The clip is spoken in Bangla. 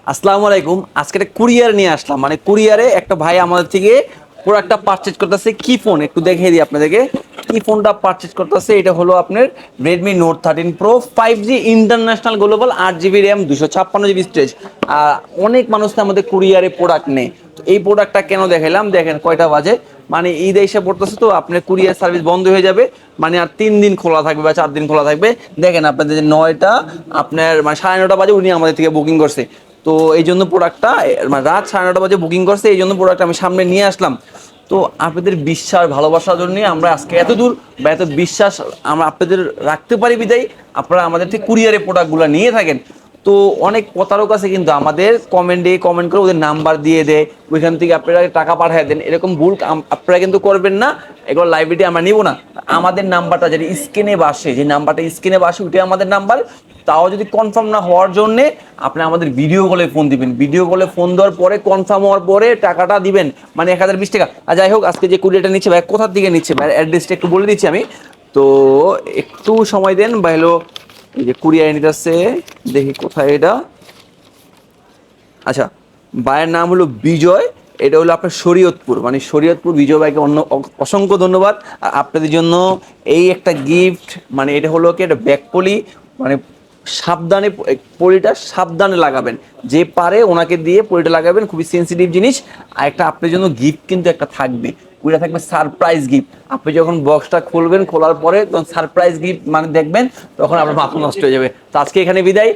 আসসালামু আলাইকুম। আজকে একটা কুরিয়ার নিয়ে আসলাম, মানে কুরিয়ারে একটা ভাই আমাদের থেকে প্রোডাক্টটা পারচেজ করতেছে। কি ফোন একটু দেখিয়ে দিই আপনাদেরকে। কি ফোনটা পারচেজ করতেছে, এটা হলো আপনার Redmi note 13 pro 5G international global, 8 GB RAM, 256 GB storage. আর অনেক মানুষ তো আমাদের কুরিয়ারে প্রোডাক্ট নেই, তো এই প্রোডাক্টটা কেন দেখাইলাম, দেখেন কয়টা বাজে, মানে ঈদ এসে পড়তেছে, তো আপনার কুরিয়ার সার্ভিস বন্ধ হয়ে যাবে, মানে আর 3 দিন খোলা থাকবে বা 4 দিন খোলা থাকবে। দেখেন আপনাদের যে 9টা, আপনার মানে 9:30 বাজে উনি আমাদের থেকে বুকিং করছে। তো এই জন্য প্রোডাক্টটা মানে রাত 9:30 বাজে বুকিং করছে, এই জন্য প্রোডাক্ট আমি সামনে নিয়ে আসলাম। তো আপনাদের বিশ্বাস ভালোবাসার জন্য আমরা আজকে এত দূর বা এত বিশ্বাস আমরা আপনাদের রাখতে পারি বিদায় আপনারা আমাদের থেকে কুরিয়ারে প্রোডাক্টগুলো নিয়ে থাকেন। তো অনেক প্রতারক আছে কিন্তু আমাদের কমেন্ট করে ওদের নাম্বার দিয়ে দেয়, ওইখান থেকে আপনারা টাকা পাঠিয়ে দেন, এরকম ভুল আপনারা কিন্তু করবেন না। এগুলো লাইব্রেরি আমরা নিব না। আমাদের নাম্বারটা যেটা স্ক্রিনে বাসে, যে নাম্বারটা স্ক্রিনে বাসে ওইটাই আমাদের নাম্বার। তাও যদি কনফার্ম না হওয়ার জন্যে আপনি আমাদের ভিডিও কলে ফোন দিবেন, ভিডিও কলে ফোন দেওয়ার পরে কনফার্ম হওয়ার পরে টাকাটা দিবেন, মানে 1020 টাকা। আর যাই হোক, আজকে যে কুরিয়ারটা নিচ্ছে ভাই কোথার দিকে নিচ্ছে ভাই অ্যাড্রেসটা একটু বলে দিচ্ছি আমি। তো একটু সময় দেন ভাই। হলো এই যে কুরিয়ার নিতেছে, দেখি কোথায় এটা। আচ্ছা, ভাইয়ের নাম হলো বিজয়। এটা হলো আপনার শরীয়তপুর, মানে শরীয়তপুর। বিজয় ভাইকে অসংখ্য ধন্যবাদ। আর আপনাদের জন্য এই একটা গিফট, মানে এটা হলো কি একটা ব্যাকপলি, মানে সাবধানে পলিটা সাবধানে লাগাবেন, যে পারে ওনাকে দিয়ে পলিটা লাগাবেন, খুবই সেন্সিটিভ জিনিস। আর একটা আপনার জন্য গিফট কিন্তু একটা থাকবে, ওইটা থাকবে সারপ্রাইজ গিফট। আপনি যখন বক্সটা খুলবেন, খোলার পরে তখন সারপ্রাইজ গিফট মানে দেখবেন, তখন আপনার মাথা নষ্ট হয়ে যাবে। তো আজকে এখানে বিদায়।